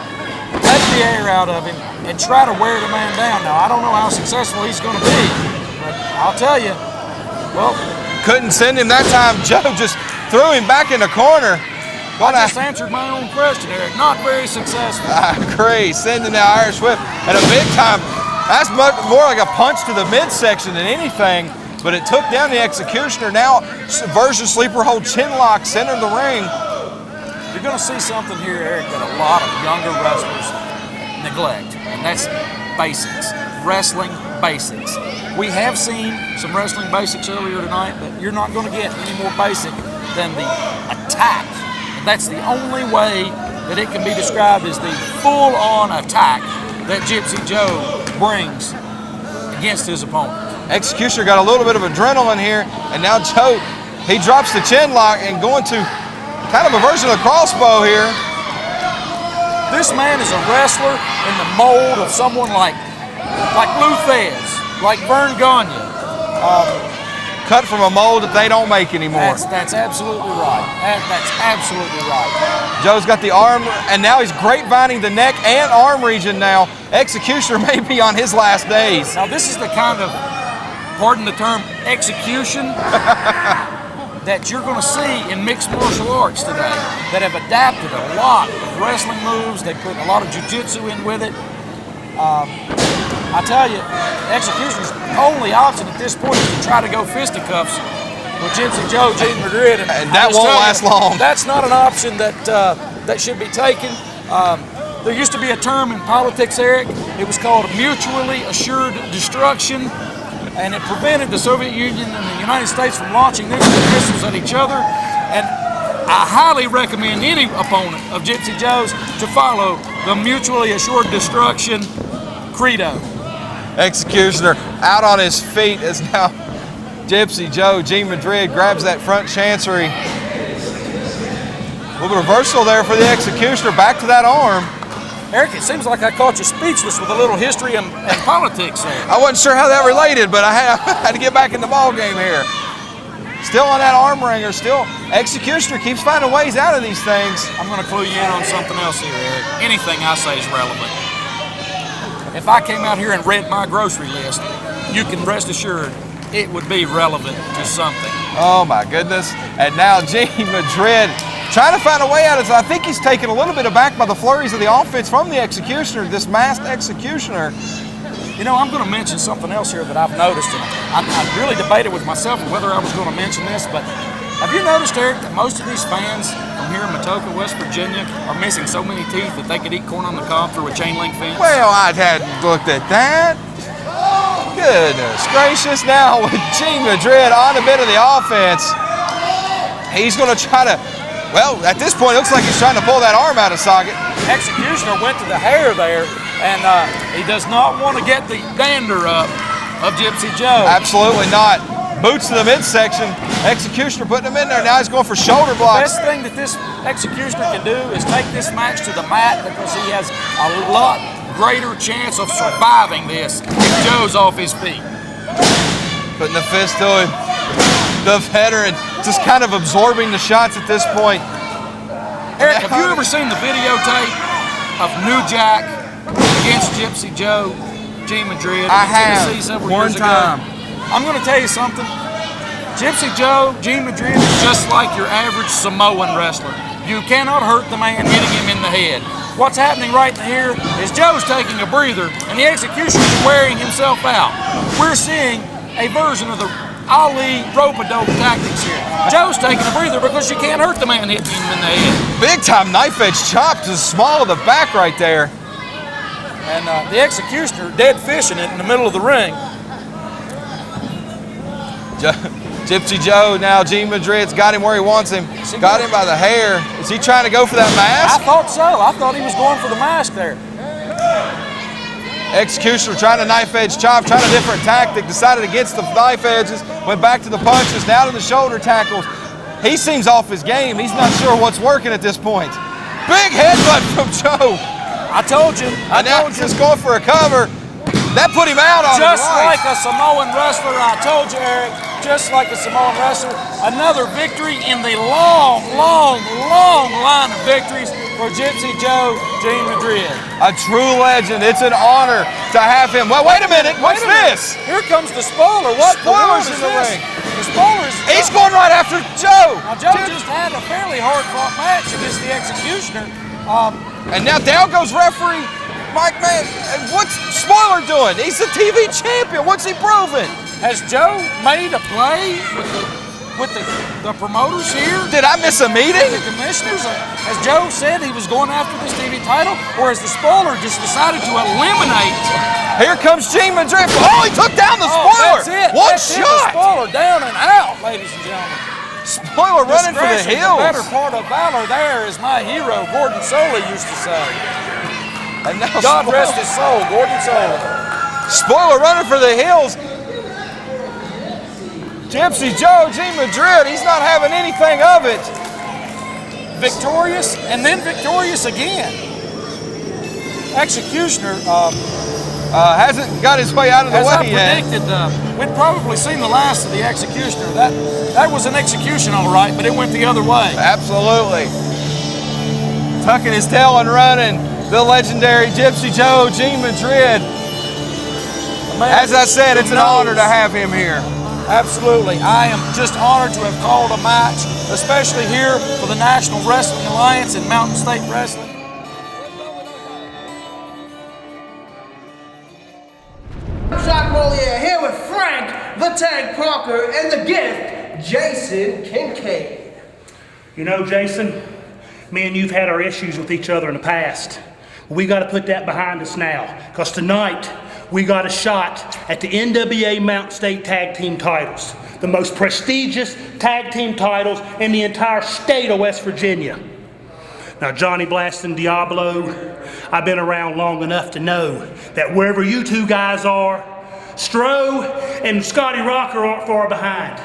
take the air out of him, and try to wear the man down. Now, I don't know how successful he's going to be, but I'll tell you, well... Couldn't send him that time. Joe just threw him back in the corner. I just answered my own question, Eric. Not very successful. I agree. Sending the Irish whip at a big time. That's much more like a punch to the midsection than anything, but it took down the Executioner. Now, Version Sleeper hold chin lock, center of the ring. You're going to see something here, Eric, that a lot of younger wrestlers neglect, and that's basics. Wrestling basics. We have seen some wrestling basics earlier tonight, but you're not going to get any more basic than the attack. That's the only way that it can be described as the full-on attack that Gypsy Joe brings against his opponent. Executioner got a little bit of adrenaline here, and now Joe, he drops the chin lock and going to kind of a version of the crossbow here. This man is a wrestler in the mold of someone like Lou Thez, like Vern Gagne. Cut from a mold that they don't make anymore. That's absolutely right. That's absolutely right. Joe's got the arm, and now he's grapevining the neck and arm region now. Executioner may be on his last days. Now this is the kind of, pardon the term, execution that you're going to see in mixed martial arts today that have adapted a lot of wrestling moves. They put a lot of jiu-jitsu in with it. I tell you, Executioner's only option at this point is to try to go fisticuffs with Gypsy Joe G. Madrid. And that won't last long. That's not an option that should be taken. There used to be a term in politics, Eric. It was called mutually assured destruction, and it prevented the Soviet Union and the United States from launching nuclear missiles at each other. And I highly recommend any opponent of Gypsy Joe's to follow the mutually assured destruction credo. Executioner out on his feet as now Gypsy Joe G. Madrid grabs that front chancery. A little reversal there for the Executioner, back to that arm. Eric, it seems like I caught you speechless with a little history and politics there. I wasn't sure how that related, but I had to get back in the ball game here. Still on that arm wringer, still Executioner keeps finding ways out of these things. I'm going to clue you in on something else here, Eric. Anything I say is relevant. If I came out here and read my grocery list, you can rest assured it would be relevant to something. Oh my goodness. And now G. Madrid trying to find a way out of it. I think he's taken a little bit aback by the flurries of the offense from the Executioner, this masked Executioner. You know, I'm going to mention something else here that I've noticed, and I really debated with myself whether I was going to mention this, but have you noticed, Eric, that most of these fans from here in Matoka, West Virginia, are missing so many teeth that they could eat corn on the cob through a chain link fence? Well, I hadn't looked at that. Goodness gracious, now with G. Madrid on a bit of the offense. He's going to try to, well, at this point, it looks like he's trying to pull that arm out of socket. Executioner went to the hair there, and he does not want to get the dander up of Gypsy Joe. Absolutely not. Boots to the midsection. Executioner putting him in there. Now he's going for shoulder blocks. The best thing that this Executioner can do is take this match to the mat, because he has a lot greater chance of surviving this if Joe's off his feet. Putting the fist to him. The veteran just kind of absorbing the shots at this point. Eric, have you ever seen the videotape of New Jack against Gypsy Joe G. Madrid? I have. One time. I'm going to tell you something. Gypsy Joe G. Madrid is just like your average Samoan wrestler. You cannot hurt the man hitting him in the head. What's happening right here is Joe's taking a breather, and the Executioner is wearing himself out. We're seeing a version of the Ali rope-a-dope tactics here. Joe's taking a breather because you can't hurt the man hitting him in the head. Big time knife edge chop to the small of the back right there. And the Executioner dead fishing it in the middle of the ring. Gypsy Joe, now Gene Madrid's got him where he wants him. Got him by the hair. Is he trying to go for that mask? I thought so. I thought he was going for the mask there. Executioner trying to knife edge chop, trying a different tactic, decided against the knife edges, went back to the punches, now to the shoulder tackles. He seems off his game. He's not sure what's working at this point. Big headbutt from Joe. I told you. I now just going for a cover. That put him out on Just the right. like a Samoan wrestler, I told you, Eric, just like a Samoan wrestler. Another victory in the long, long, long line of victories for Gypsy Joe, Gene Madrid. A true legend. It's an honor to have him. Well, wait a minute. What's this? Here comes the spoiler. What Spoilers the in the this? ring. The spoilers. He's going right after Joe. Now, Joe just had a fairly hard-fought match against the Executioner. And now down goes referee Mike Man. And what's Spoiler doing? He's the TV champion. What's he proving? Has Joe made a play with the promoters here? Did I miss a meeting? The commissioners? Has Joe said he was going after this TV title? Or has the Spoiler just decided to eliminate? Here comes Gene Madrid. Oh, he took down the Spoiler. That's it. One That's shot. The Spoiler down and out, ladies and gentlemen. Spoiler running for the hills. The better part of valor there, as my hero, Gordon Soley, used to say. And now God rest his soul, Gordon Soley. Spoiler running for the hills. Gypsy Joe, Gene Madrid, he's not having anything of it. Victorious, and then victorious again. Executioner hasn't got his way out of the as way I yet. predicted, we'd probably seen the last of the Executioner. That was an execution, all right, but it went the other way. Absolutely. Tucking his tail and running, the legendary Gypsy Joe, Gene Madrid. As I said, it's an honor to have him here. Absolutely. I am just honored to have called a match, especially here for the National Wrestling Alliance and Mountain State Wrestling. Jacques Mollier here with Frank, the Tank Parker, and the gift, Jason Kincaid. You know, Jason, me and you've had our issues with each other in the past. We got to put that behind us now, because tonight we got a shot at the NWA Mountain State Tag Team titles, the most prestigious tag team titles in the entire state of West Virginia. Now, Johnny Blast and Diablo, I've been around long enough to know that wherever you two guys are, Stro and Scotty Rocker aren't far behind.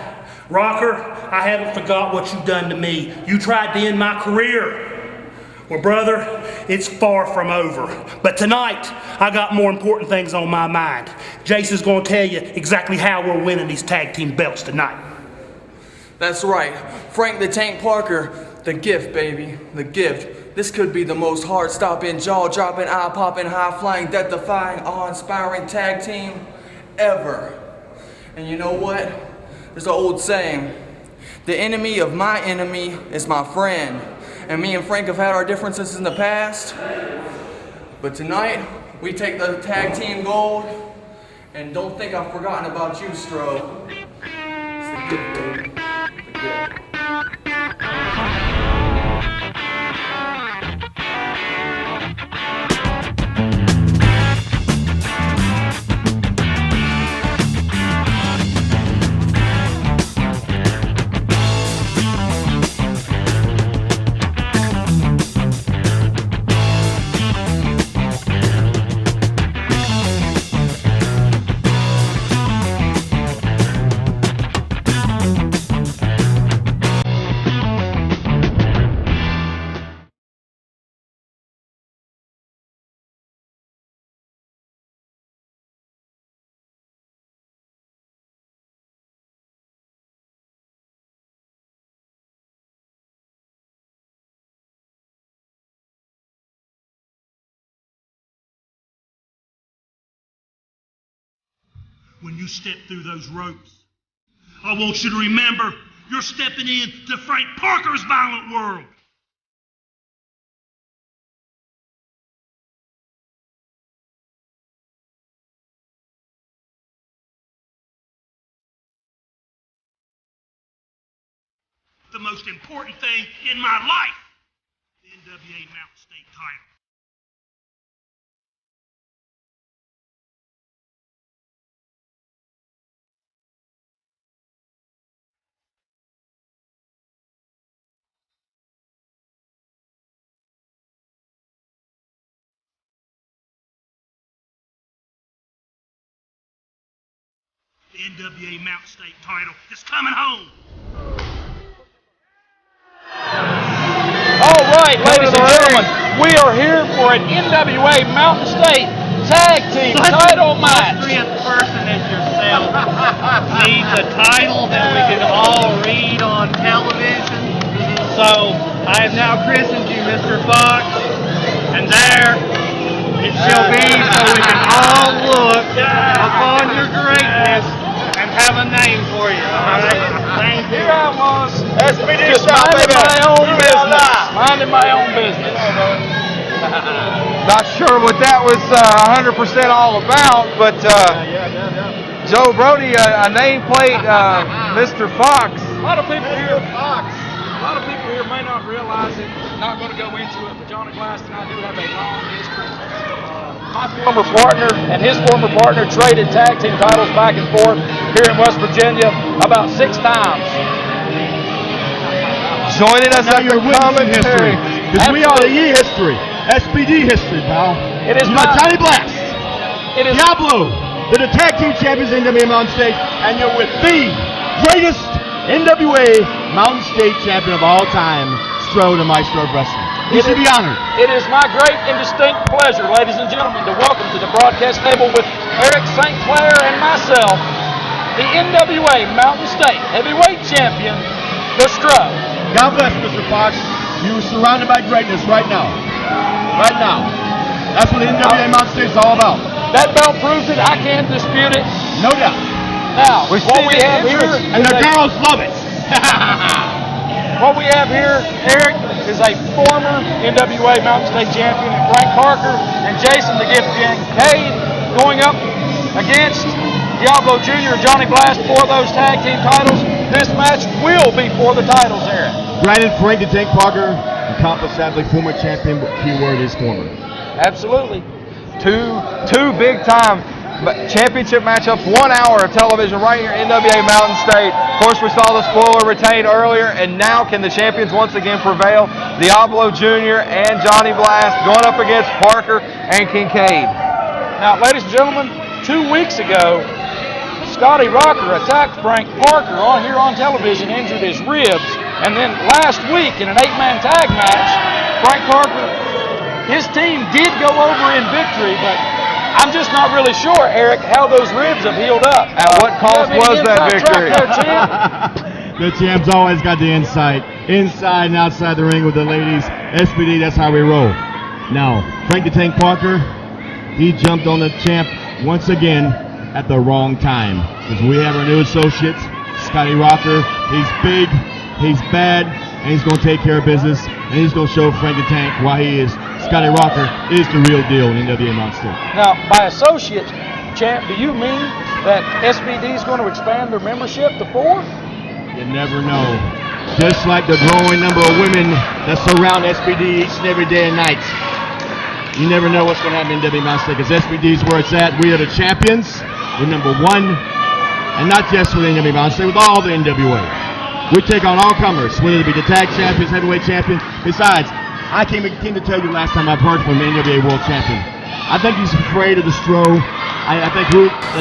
Rocker, I haven't forgot what you've done to me. You tried to end my career. Well, brother, it's far from over. But tonight, I got more important things on my mind. Jason's going to tell you exactly how we're winning these tag team belts tonight. That's right. Frank the Tank Parker, the gift, baby, the gift. This could be the most heart-stopping, jaw-dropping, eye-popping, high-flying, death-defying, awe-inspiring tag team ever. And you know what? There's an old saying, the enemy of my enemy is my friend. And me and Frank have had our differences in the past, but tonight we take the tag team gold, and don't think I've forgotten about you, Stro. It's the gift, baby. The gift. When you step through those ropes, I want you to remember you're stepping into Frank Parker's violent world. The most important thing in my life, the NWA Mountain State title. NWA Mountain State title is coming home. All right, ladies and gentlemen, we are here for an NWA Mountain State Tag Team title match. Illustrious person as yourself needs a title that we can all read on television. So I have now christened you Mr. Fox, and there it shall be, so we can all look upon your greatness and have a name for you. All right? Thank you. Here I was, SPD just shop, minding baby. my own business. Minding my own business. Not sure what that was 100% all about, but Joe Brody, a nameplate, Mr. Fox. A lot of people here may not realize it. Not going to go into it, but Johnny Glass and I do have a long history. My former partner and his former partner traded tag team titles back and forth here in West Virginia about 6 times. Joining us at the commentary. Because we are the history. SPD history, pal. It is you got Johnny Blast. It is Diablo. They're the tag team champions in NWA Mountain State, and you're with the greatest NWA Mountain State champion of all time, Strode and Maestro of Wrestling. You should be honored. It is my great and distinct pleasure, ladies and gentlemen, to welcome to the broadcast table with Eric St. Clair and myself, the NWA Mountain State Heavyweight Champion, the Strode. God bless, Mr. Fox. You are surrounded by greatness right now. Right now. That's what the NWA Mountain State is all about. That belt proves it. I can't dispute it. No doubt. Now, what we have here, and the girls love it. What we have here, Eric, is a former NWA Mountain State champion, Frank Parker, and Jason the Gift Kincaid going up against Diablo Jr. and Johnny Blast for those tag team titles. This match will be for the titles, Eric. Brandon Frank the Tank Parker, accomplished athlete, former champion, but keyword is former. Absolutely. Two big time championship matchups, 1 hour of television right here in NWA Mountain State. Of course, we saw the spoiler retained earlier, and now can the champions once again prevail? Diablo Jr. and Johnny Blast going up against Parker and Kincaid. Now, ladies and gentlemen, 2 weeks ago, Scotty Rocker attacked Frank Parker here on television, injured his ribs, and then last week in an 8-man tag match, Frank Parker, his team did go over in victory, but I'm just not really sure, Eric, how those ribs have healed up. At what cost was that victory? The champ's always got the insight. Inside and outside the ring with the ladies. SPD, that's how we roll. Now, Frank the Tank Parker, he jumped on the champ once again at the wrong time. Because we have our new associates, Scotty Rocker. He's big, he's bad, and he's going to take care of business. And he's going to show Frank the Tank why he is. Scotty Rocker is the real deal in NWA Mountain State. Now, by associate champ, do you mean that SPD is going to expand their membership to 4? You never know. Just like the growing number of women that surround SPD each and every day and night. You never know what's going to happen in NWA Mountain State, because SPD is where it's at. We are the champions. We're number 1. And not just with NWA Mountain State, with all the NWA. We take on all comers, whether it be the tag champions, heavyweight champion. Besides, I came to tell you last time I've heard from the NWA World Champion. I think he's afraid of the Stro. I think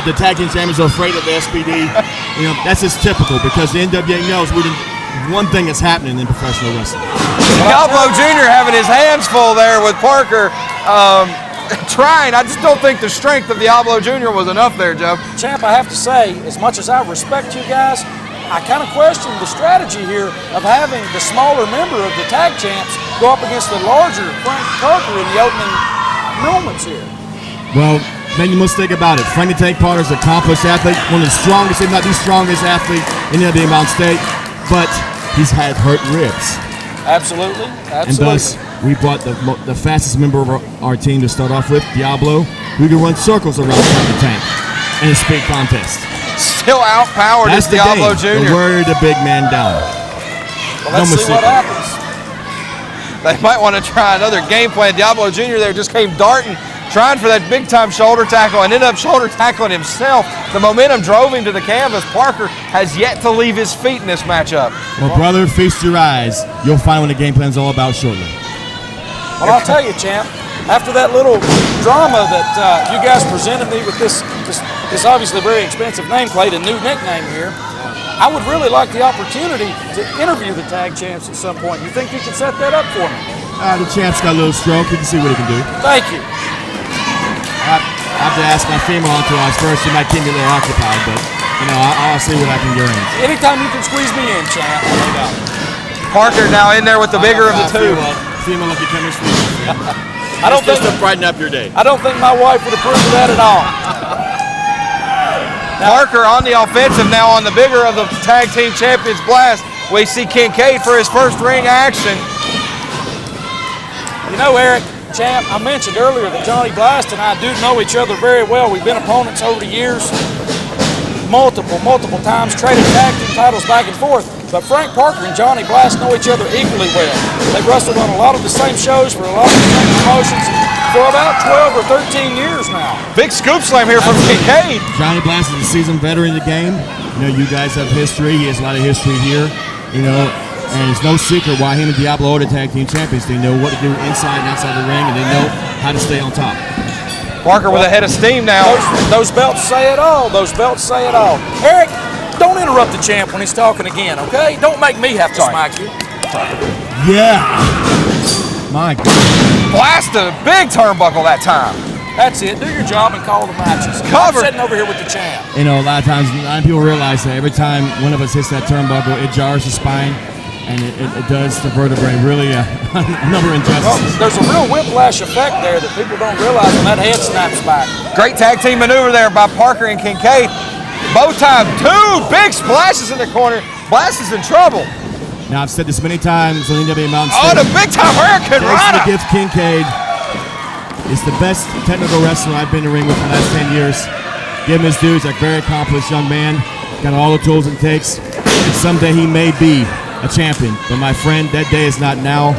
the tag team champions are afraid of the SPD. You know, that's just typical, because the NWA knows one thing that's happening in professional wrestling. Diablo Jr. having his hands full there with Parker. Trying. I just don't think the strength of Diablo Jr. was enough there, Joe. Champ, I have to say, as much as I respect you guys, I kind of question the strategy here of having the smaller member of the tag champs go up against the larger Frank Parker in the opening moments here. Well, make no mistake about it. Frank the Tank Parker is an accomplished athlete, one of the strongest, if not the strongest athlete in the Mountain State, but he's had hurt ribs. Absolutely. And thus, we brought the fastest member of our team to start off with, Diablo, who can run circles around Frank the Tank in a speed contest. Still outpowered is Diablo Jr. They wear the big man down. Well, let's see what happens. They might want to try another game plan. Diablo Jr. there just came darting, trying for that big-time shoulder tackle, and ended up shoulder tackling himself. The momentum drove him to the canvas. Parker has yet to leave his feet in this matchup. Well, brother, feast your eyes. You'll find what the game plan's all about shortly. Well, I'll tell you, champ, after that little drama that you guys presented me with this this obviously very expensive nameplate, a new nickname here. I would really like the opportunity to interview the tag champs at some point. You think you can set that up for me? The champ's got a little stroke. You can see what he can do. Thank you. I have to ask my female entourage first. She might keep me a little occupied, but I'll see what I can arrange. Anytime you can squeeze me in, champ. Parker now in there with the bigger of the two. Female lucky chemistry. I don't think to brighten up your day. I don't think my wife would approve of that at all. Parker on the offensive now on the bigger of the tag team champions Blast. We see Kincaid for his first ring action. You know, Eric, champ, I mentioned earlier that Johnny Blast and I do know each other very well. We've been opponents over the years, multiple times, traded tag team titles back and forth. But Frank Parker and Johnny Blast know each other equally well. They've wrestled on a lot of the same shows for a lot of the same promotions for about 12 or 13 years now. Big scoop slam here from Kincaid. Johnny Blast is a seasoned veteran of the game. You guys have history. He has a lot of history here. And it's no secret why him and Diablo are the tag team champions. They know what to do inside and outside the ring, and they know how to stay on top. Parker with a head of steam now. Those belts say it all. Those belts say it all. Eric, don't interrupt the champ when he's talking again, okay? Don't make me have to smack you. Yeah. My God. Blast a big turnbuckle that time. That's it. Do your job and call the matches. Cover. I'm sitting over here with the champ. A lot of times, a lot of people realize that every time one of us hits that turnbuckle, it jars the spine, and it does the vertebrae really a number of injustices. There's a real whiplash effect there that people don't realize when that head snaps back. Great tag team maneuver there by Parker and Kincaid. Bow tie, two big splashes in the corner. Blast is in trouble. Now, I've said this many times on NWA Mountain Oh, State. the big time Hurricane Rana. Gift Kincaid is the best technical wrestler I've been in the ring with for the last 10 years. Give him his due. He's a very accomplished young man. Got all the tools it takes. And someday he may be a champion. But my friend, that day is not now.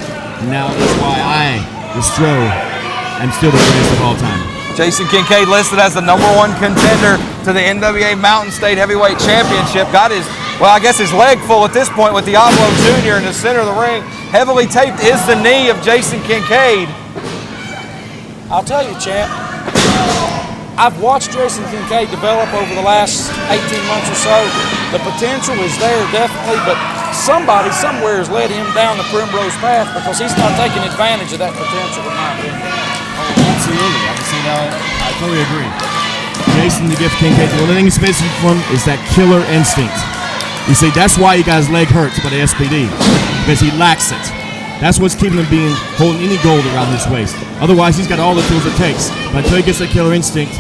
Now is why I, the Stro, am still the greatest of all time. Jason Kincaid listed as the #1 contender to the NWA Mountain State Heavyweight Championship. Got his, well, I guess his leg full at this point with Diablo Jr. in the center of the ring. Heavily taped is the knee of Jason Kincaid. I'll tell you, champ, I've watched Jason Kincaid develop over the last 18 months or so. The potential is there, definitely, but somebody somewhere has led him down the primrose path because he's not taking advantage of that potential, in my opinion. Absolutely. I totally agree. Jason the Gift Kincaid, one of the things he's missing from is that killer instinct. You see, that's why he got his leg hurt by the SPD, because he lacks it. That's what's keeping him holding any gold around his waist. Otherwise, he's got all the tools it takes. But until he gets that killer instinct,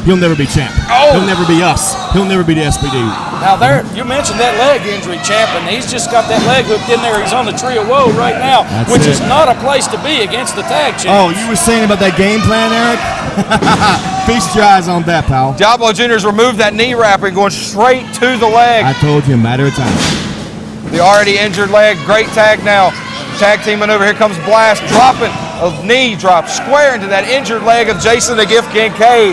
he'll never be champ. He'll never be us. He'll never be the SPD. Now there, you mentioned that leg injury, champ, and he's just got that leg hooked in there. He's on the tree of woe right now, which is not a place to be against the tag champ. Oh, you were saying about that game plan, Eric? Feast your eyes on that, pal. Diablo Jr.'s removed that knee wrap and going straight to the leg. I told you, a matter of time. The already injured leg, great tag now. Tag team maneuver, here comes Blast, dropping a knee drop square into that injured leg of Jason the Gift Kincaid.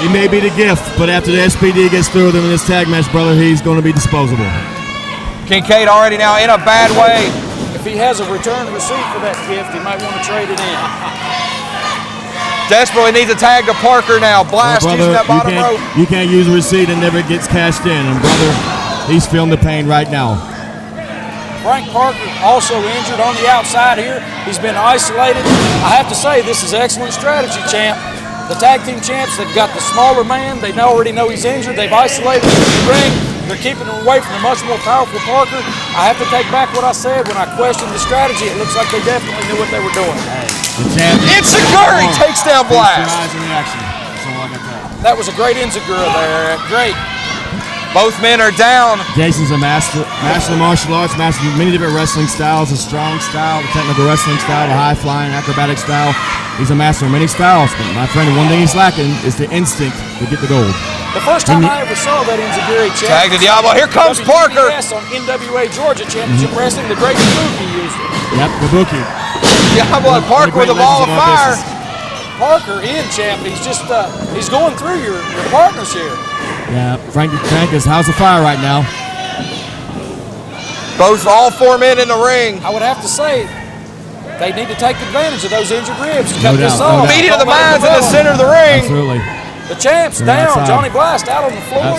He may be the gift, but after the SPD gets through with him in this tag match, brother, he's going to be disposable. Kincaid already now in a bad way. If he has a return receipt for that gift, he might want to trade it in. Desperately needs a tag to Parker now. Blast brother, using that bottom rope. You can't use a receipt and never gets cashed in. And brother, he's feeling the pain right now. Frank Parker also injured on the outside here. He's been isolated. I have to say, this is excellent strategy, champ. The tag team champs, they've got the smaller man. They already know he's injured. They've isolated him in the ring. They're keeping him away from the much more powerful Parker. I have to take back what I said when I questioned the strategy. It looks like they definitely knew what they were doing. Enziguri takes down Blast. That was a great Enziguri there. Great. Both men are down. Jason's a master of martial arts, master of many different wrestling styles, the strong style, the technical wrestling style, the high-flying, acrobatic style. He's a master of many styles, but my friend, one thing he's lacking is the instinct to get the gold. The first time I ever saw that Enziguri champ. Tag to Diablo. Here comes Parker. On NWA Georgia Championship Wrestling, the great Kabuki used it. Yep, Kabuki. Diablo and Parker with a ball of fire. Parker in, champ. He's just he's going through your partners here. Yeah, Frank is house of fire right now. All four men in the ring. I would have to say they need to take advantage of those injured ribs to No cut this doubt, off. Meeting of the minds in the center of the ring. Absolutely. The champ's down. Johnny Blast out on the floor.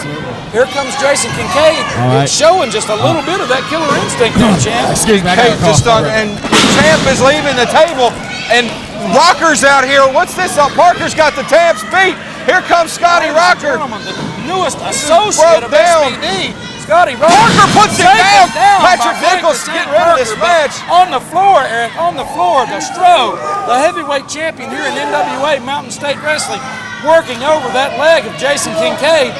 Here comes Jason Kincaid. It's showing just a little bit of that killer instinct there, champ. Excuse me, and champ is leaving the table, and Rocker's out here. What's this? Parker's got the Tabs beat. Here comes Scotty Rocker. The newest associate of SPD. Scotty Rocker. Parker puts it down. Patrick Nichols getting rid of this match. On the floor, Eric, on the floor, the Stro, the heavyweight champion here in NWA Mountain State Wrestling, working over that leg of Jason Kincaid.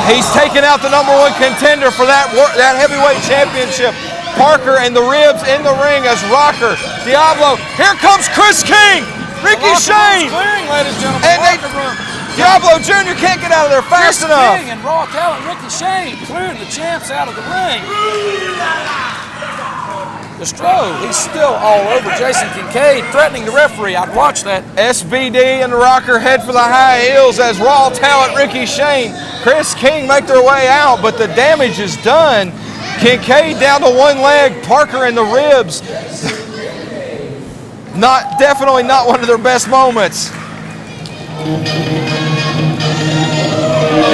He's taking out the #1 contender for that heavyweight championship. Parker and the ribs in the ring as Rocker. Diablo. Here comes Chris King. Ricky Shane. Clearing, ladies and gentlemen. Diablo Jr. can't get out of there fast enough. King and Raw Talent Ricky Shane clearing the champs out of the ring. The Stro, he's still all over Jason Kincaid, threatening the referee. I'd watch that. SBD and Rocker head for the high heels as Raw Talent Ricky Shane, Chris King make their way out, but the damage is done. Kincaid down to one leg, Parker in the ribs. Definitely not one of their best moments.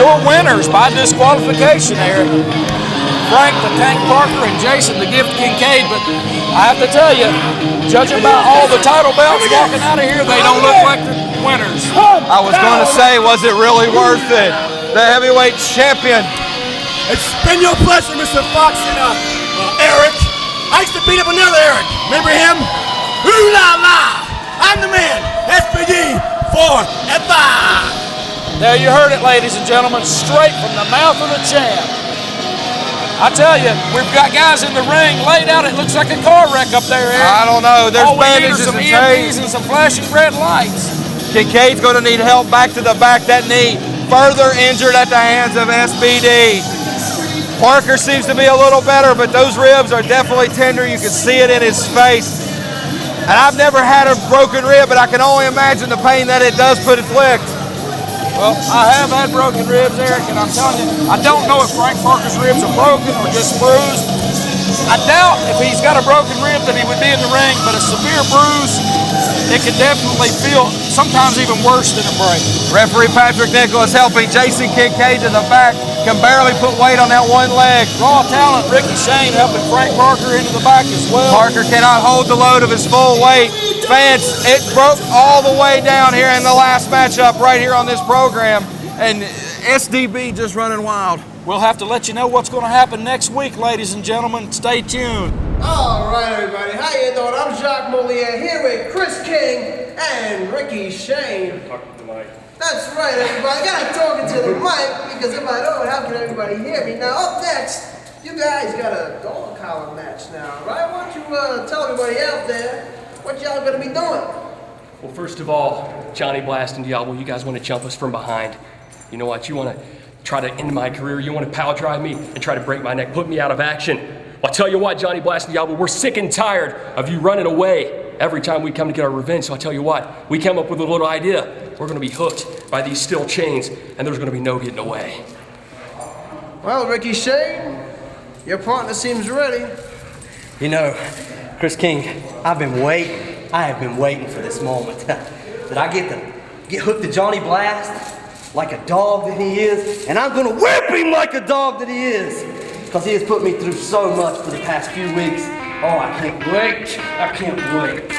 Your winners by disqualification, Eric. Frank the Tank Parker and Jason the Gift Kincaid, but I have to tell you, judging by all the title belts walking out of here, they don't look like the winners. I was going to say, was it really worth it? The heavyweight champion. It's been your pleasure, Mr. Fox and Eric. I used to beat up another Eric. Remember him? Ooh la la! I'm the man. SPD forever. There you heard it, ladies and gentlemen, straight from the mouth of the champ. I tell you, we've got guys in the ring laid out. It looks like a car wreck up there, Eric. I don't know. There's bandages some and EMPs and some flashing red lights. Kincaid's going to need help back to the back. That knee further injured at the hands of SBD. Parker seems to be a little better, but those ribs are definitely tender. You can see it in his face. And I've never had a broken rib, but I can only imagine the pain that it does inflict. Well, I have had broken ribs, Eric, and I'm telling you, I don't know if Frank Parker's ribs are broken or just bruised. I doubt if he's got a broken rib that he would be in the ring, but a severe bruise, it can definitely feel sometimes even worse than a break. Referee Patrick Nichols helping Jason Kincaid to the back, can barely put weight on that one leg. Raw Talent Ricky Shane helping Frank Parker into the back as well. Parker cannot hold the load of his full weight. Fans, it broke all the way down here in the last matchup right here on this program, and SDB just running wild. We'll have to let you know what's going to happen next week, ladies and gentlemen. Stay tuned. All right, everybody. How you doing? I'm Jacques Moliere here with Chris King and Ricky Shane. That's right, everybody. I gotta talk into the mic because if I don't, how can everybody hear me? Now, up next, you guys got a dog collar match now, right? Why don't you tell everybody out there what y'all gonna be doing? Well, first of all, Johnny Blast and Diablo, you guys want to jump us from behind. You know what? You want to try to end my career. You want to power drive me and try to break my neck, put me out of action. Well, I'll tell you what, Johnny Blast and Diablo, we're sick and tired of you running away every time we come to get our revenge. So I'll tell you what, we came up with a little idea. We're going to be hooked by these steel chains, and there's going to be no getting away. Well, Ricky Shane, your partner seems ready. You know, Chris King, I have been waiting for this moment. That I get hooked to Johnny Blast like a dog that he is, and I'm gonna whip him like a dog that he is, because he has put me through so much for the past few weeks. Oh, I can't wait. I can't wait.